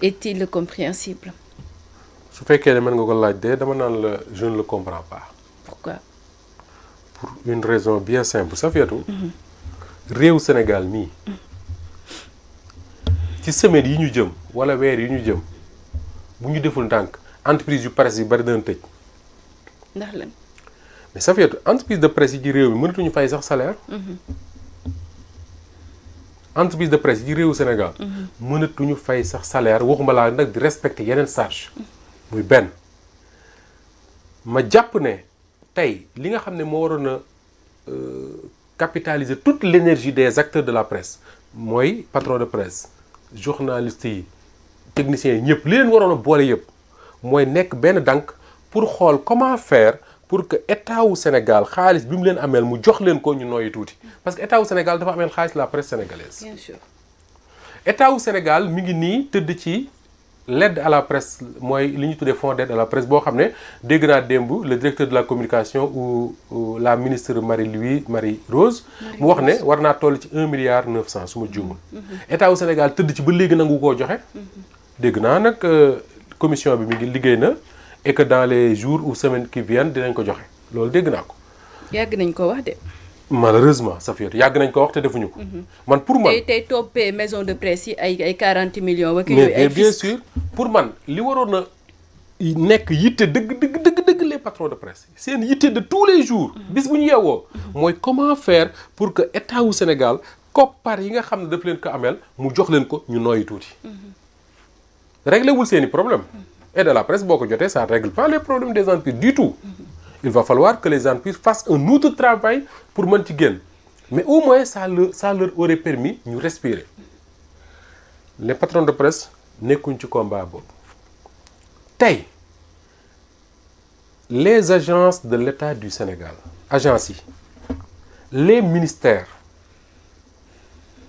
est-il compréhensible? su fekkee ne mën nga ko laaj de dama naan la je ne le comprends pas. Pourquoi? Pour une raison bien simple Safiatou. réew Sénégal mii. ci semaine yi ñu jëm wala weer yi ñu jëm bu ñu deful ndànk entreprise yu presse yi bari dana tëj. ndax lan. mais Safiatou entreprise de presse yi ci réew mi mënatuñu fay sax salaire. entreprise de presse yi ci réewu Sénégal. mënatuñu fay sax salaire waxuma laa nag di respecter yeneen charge muy benn ma jàpp ne tey li nga xam ne moo waroon a capitaliser toute l'énergie des acteurs de la presse mooy patron de presse journalistes yi techniciens yi ñëpp li leen waroon a boole yëpp mooy nekk benn dànk pour xool comment faire pour que état wu Sénégal xaalis bi mu leen ameel mu jox leen ko ñu nooyi tuuti parce que état wu Sénégal dafa ameel xaalis la presse sénégalaise. Bien sûr. état wu Sénégal mi ngi nii tëdd ci l'aide à la presse mooy li ñu tuddee fonds d'aide à la presse boo xam ne dégg naa démb le directeur de la communication ou la ministre Marie Rose mu wax ne war naa toll ci 1,9 milliard su ma juumul. état wu Sénégal tëdd ci ba léegi nangu koo joxe. dégg naa nag commission bi mi ngi liggéey na et que dans les jours ou semaines qui viennent dinañ ko joxe loolu dégg naa ko. yàgg nañ ko wax de. malheureusement Safiatou yàgg nañ ko wax te defuñu ko. man pour man tey toppee maison de presse yi ay 40 millions. ak mais bien sûr pour man li waroon a nekk yitte dëgg les patrons de presse seen yitte de tous les jours. bis bu ñu yeewoo. mooy comment faire pour que état wu Sénégal koppar yi nga xam ne daf leen ko ameel mu jox leen ko ñu nooyi tuuti. réglé wul seeni problème et de la presse boo ko jotee ça ne règle pas les problèmes des entreprises du tout. il va falloir que les entreprises fassent un autre travail pour mën ci génn mais au moins ça leur aurait permis ñu respirer les patrons de presse nekkuñ ci combat boobu tey les agences de l'État du Sénégal agences yi les ministères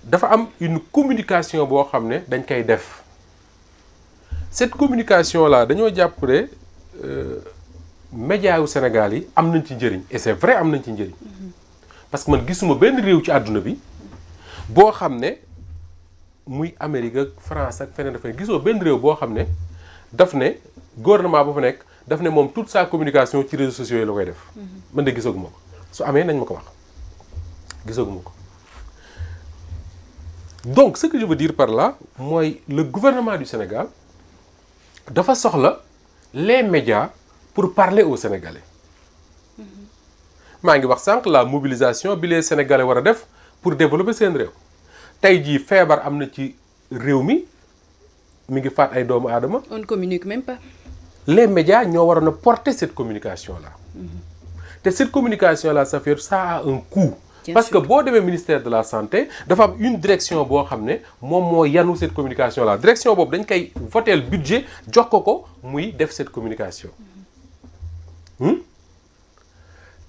dafa am une communication boo xam ne dañ koy def cette communication là dañoo jàpp ne médias yu Sénégal yi am nañ ci njëriñ et c'est vrai am nañ ci njëriñ parce que man gisuma benn réew ci àdduna bi boo xam ne muy Amérique ak France ak feneen dafay gisoo benn réew boo xam ne daf ne gouvernement ba fa nekk daf ne moom toute sa communication ci réseaux sociaux yi la koy def. man de gisaguma ko su amee nañ ma ko wax gisaguma ko donc ce que je veux dire par là mooy le gouvernement du Sénégal dafa soxla les médias pour parler aux Sénégalais maa ngi wax sànq la mobilisation bi les Sénégalais war a def pour développer seen réew tey jii feebar am na ci réew mi ngi faat ay doomu aadama. on ne communique même pas. les médias ñoo waroon a porter cette communication là te cette communication là ça a un coût. Parce que boo demee ministère de la santé dafa am une direction boo xam ne moom moo yanu cette communication là direction boobu dañ koy voter budget jox ko muy def cette communication.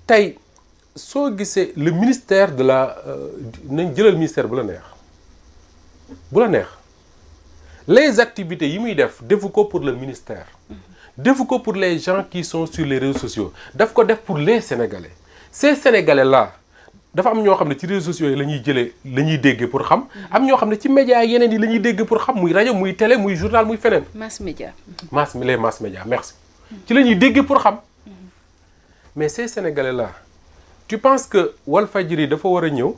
tey soo gisee le ministère de la nañ jëlal ministère bu la neex les activités yi muy defu ko pour le ministère defu ko pour les gens qui sont sur les réseaux sociaux daf ko def pour les Sénégalais ces Sénégalais là dafa am ñoo xam ne ci réseaux sociaux yi la ñuy déggee pour xam am ñoo xam ne ci médias yeneen yi la ñuy dégg pour xam muy rajo muy télé muy journal muy feneen. mass média. les mass médias merci. ci la ñuy déggee pour xam mais ces Sénégalais là tu penses que Walfadjri dafa war a ñëw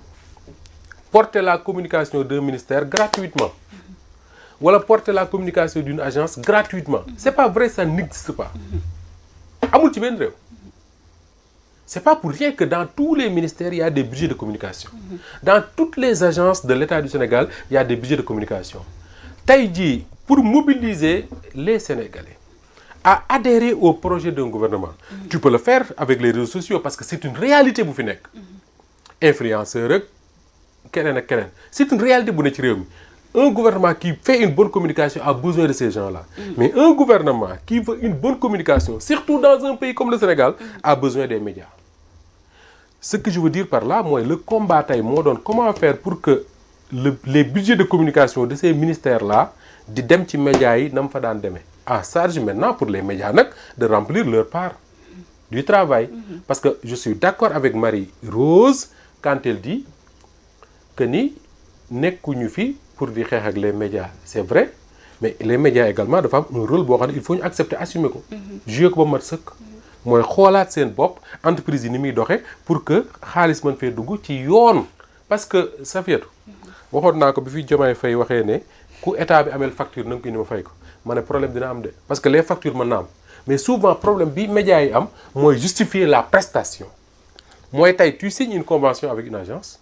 porter la communication d'un ministère gratuitement wala porter la communication d'une agence gratuitement c'est pas vrai, ça n'existe pas amul ci benn réew. C'est pas pour rien que dans tous les ministères, il y a des budgets de communication. Dans toutes les agences de l'État du Sénégal, il y a des budgets de communication. Tey jii pour mobiliser les Sénégalais à adhérer au projet d'un gouvernement, tu peux le faire avec les réseaux sociaux parce que c'est une réalité bu fi nekk. influenceur rek keneen ak keneen c'est une réalité bu ne ci réew mi. Un gouvernement qui fait une bonne communication a besoin de ces gens-là. Mais un gouvernement qui veut une bonne communication, surtout dans un pays comme le Sénégal, a besoin des médias. Ce que je veux dire par là, moi, le combat tey moo doon comment faire pour que les budgets de communication de ces ministères-là di dem ci médias yi na mu fa daan demee. En charge maintenant pour les médias nag de remplir leur part du travail. Parce que je suis d'accord avec Marie Rose quand elle dit que ni nekkuñu fi pour di xeex ak les médias c'est vrai mais les médias également dafa am un rôle boo xam ne il faut ñu accepter assumer ko. jouer ko ba mat sëkk. mooy xoolaat seen bopp entreprise yi ni muy doxee pour que xaalis mën fee dugg ci yoon. parce que Safiatou waxoon naa ko bi fi Diomaye Faye waxee ne ku état bi ameel facture na nga ko indi ma fay ko ma ne problème dina am de parce que les factures mën na am mais souvent problème bi médias yi am mooy justifier la prestation mooy tey tu signes une convention avec une agence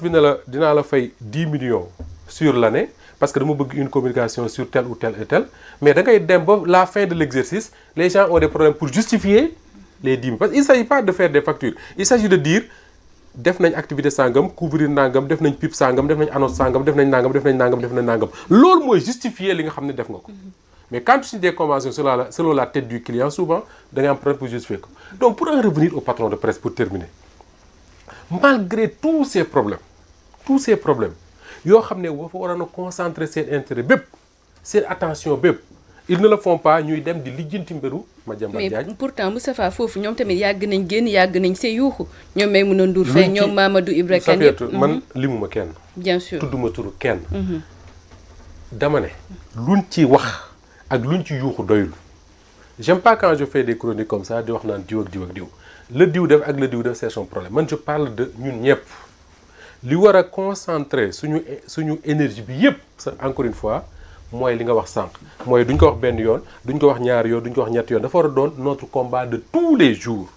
bi ne la dinaa la fay 10 millions sur l'année parce que dama bëgg une communication sur tel ou tel et tel mais da ngay dem ba la fin de l'exercice les gens ont des problèmes pour justifier les 10 millions parce qu'il ne s'agit pas de faire des factures il s'agit de dire def nañ activité sangam couvrir nangam def nañ pub sangam def nañ annonce sangam def nañ nangam def nañ nangam def nañ nangam loolu mooy justifier li nga xam ne def nga ko mais quand tu signes des conventions selon la tête du client souvent da ngay am problème pour justifier ko donc pour en revenir au patron de presse pour terminer malgré tous ces problèmes yoo xam ne boo fa waroon a concentrer seen intérêt bépp seen attention bépp ils ne le font pas ñuy dem di lijjanti mbiru Madiambal Diagne mais pourtant Moustapha foofu ñoom tamit yàgg nañ génn yàgg nañ see yuuxu ñoom Maïmouna Ndour Faye ñoom Mamadou Ibra Kane yëpp man limuma kenn bien sûr tudduma turu kenn dama ne luñ ci wax ak luñ ci yuuxu doyul j'aime pas quand je fais des chroniques comme ça di wax naan diw ak diw ak diw le diw def ak le diw def c'est son problème man je parle de ñun ñëpp li war a concentrer suñu énergie bi yëpp encore une fois mooy li nga wax sànq mooy duñ ko wax benn yoon duñ ko wax ñaari yoon duñ ko wax ñetti yoon dafa war a doon notre combat de tous les jours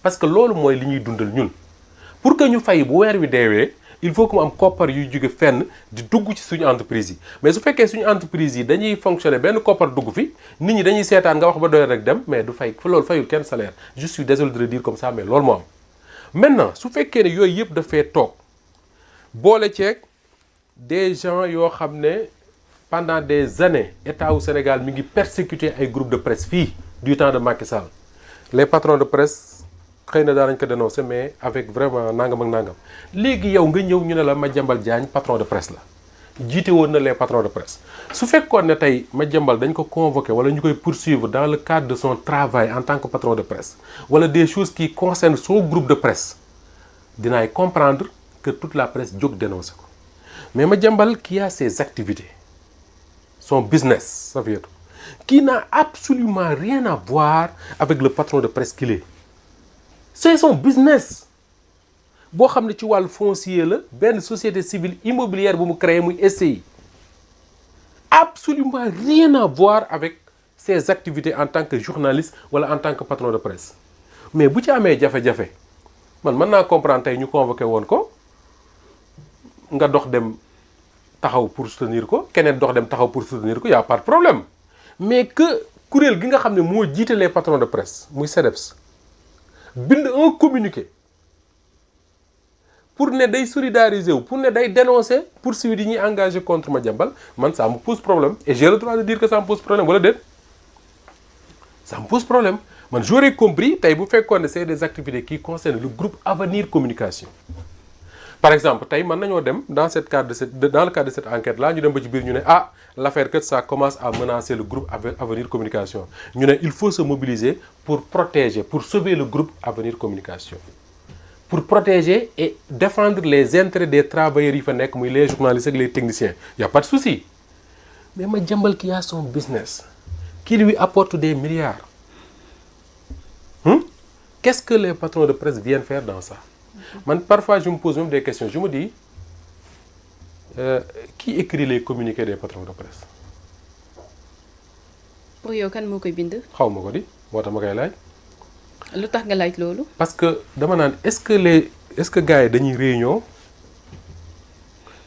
parce que loolu mooy li ñuy dundal ñun pour que ñu fay bu weer wi deewee il faut que mu am koppar yuy jóge fenn di dugg ci suñu entreprise yi mais su fekkee suñu entreprise yi dañuy fonctionner benn koppar dugg fi nit ñi dañuy seetaan nga wax ba doyal rek dem mais du fay loolu fayul kenn salaire je suis désolé de le dire comme ça mais loolu moo am maintenant su fekkee ne yooyu yëpp dafay toog boole ceeg des gens yoo xam ne pendant des années état wu Sénégal mi ngi persécuter ay groupe de presse fii du temps de Macky Sall les patrons de presse xëy na daanañ ko dénoncer mais avec vraiment nangam ak nangam léegi yow nga ñëw ñu ne la Madiambal Diagne patron de presse la jiite woon na les patrons de presse su fekkoon ne tey Madiambal dañ ko convoqué wala ñu koy poursuivre dans le cadre de son travail en tant que patron de presse wala des choses qui concernent son groupe de presse dinaay comprendre que toute la presse jóg dénoncer ko mais Madiambal qui a ses activités son business Safiatou qui n'a absolument rien à voir avec le patron de presse qu'il est c'est son business boo xam ne ci wàllu foncier la benn société civile immobilière bu mu créé muy SCI absolument rien à voir avec ses activités en tant que journaliste wala en tant que patron de presse mais bu ci amee jafe-jafe man mën naa comprendre tey ñu convoqué woon ko nga dox dem taxaw pour soutenir ko keneen dox dem taxaw pour soutenir ko y a pas de problème mais que kuréel gi nga xam ne moo jiite les patrons de presse muy CDEPS bind un communiqué pour ne day solidariser wu pour ne day dénoncer poursuites yi ñuy engagé contre Madiambal man ça me pose problème et j'ai le droit de dire que ça me pose problème wala déet ça me pose problème man j'aurais compris tey bu fekkoon ne c'est des activités qui concernent le groupe Avenir Communication par exemple tey mën nañoo dem dans le cadre de cette enquête là ñu dem ba ci biir ñu ne ah l'affaire que ça commence à menacer le groupe Avenir Communication ñu ne il faut se mobiliser pour protéger pour sauver le groupe Avenir Communication pour protéger et défendre les intérêts des travailleurs yi fa nekk muy les journalistes ak les techniciens y a pas de souci mais Madiambal qui a son business qui lui apporte des milliards qu'est-ce que les patrons de presse viennent faire dans ça man parfois je me pose même des questions je me dis qui écrit les communiqués des patrons de presse. pour yow kan moo koy bind. xaw ma ko di moo tax ma koy laaj. lu tax nga laaj loolu. parce que dama naan est-ce que gars yi dañuy réunion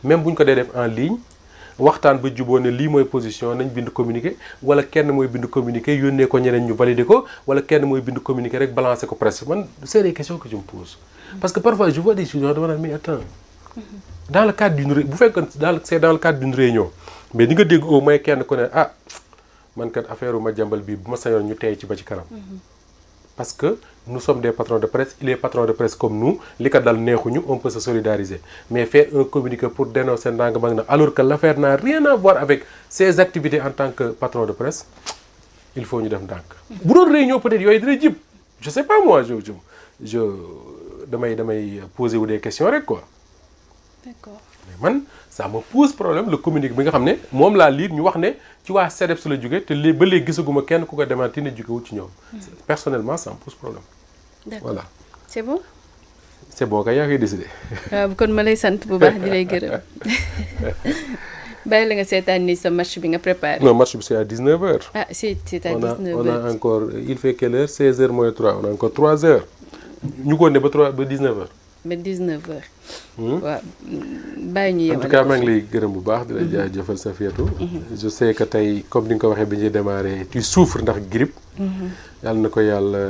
même bu ñu ko dee def en ligne waxtaan ba juboo ne lii mooy position nañ bind communiqué wala kenn mooy bind communiqué yónnee ko ñeneen ñu valider ko wala kenn mooy bind communiqué rek balancer ko presse man c'est des questions que je me pose. parce que parfois je vois des choses dama naan mais attends dans le cadre bu fekkoon c'est dans le cadre d'une réunion mais di nga dégg au moins kenn ku ne ah man kat affaire Madiambal bii bu ma sañoon ñu tey ci ba ci kanam. parce que nous sommes des patrons de presse il est patron de presse comme nous li ko dal neexuñu on peut se solidariser mais faire un communiqué pour dénoncer ndànk mag na alors que l'affaire n'a rien à voir avec ses activités en tant que patron de presse il faut ñu def ndànk. bu doon réunion peut-être yooyu dina jib je sais pas moi je damay poser wu des questions rek quoi. D'accord. mais man ça me pose problème le communiqué bi nga xam ne moom laa lire ñu wax ne ci waa CDEPS la jóge te ba léegi gisaguma kenn ku ko démenti ne jógewul ci ñoom. personnellement ça me pose problème. D'accord. Voilà. C'est bon. C'est bon kay yaa koy décidé. waaw kon ma lay sant bu baax di lay gërëm bàyyi la nga seetaan ni sa match bi nga préparé. Non, match bi c'est à 19h. Ah c'est à 19h. On a encore il fait quelle heure 16h moins 3 on a encore 3 heures. ñu ko ne ba 19h. ba 19h. waaw bàyyi ñu en yemale tout cas maa ngi lay gërëm bu baax di la jaajëfal Safiatou. Je sais que tey comme ni nga ko waxee bi ñuy démarré tu souffres ndax grippe. yàlla na ko yàlla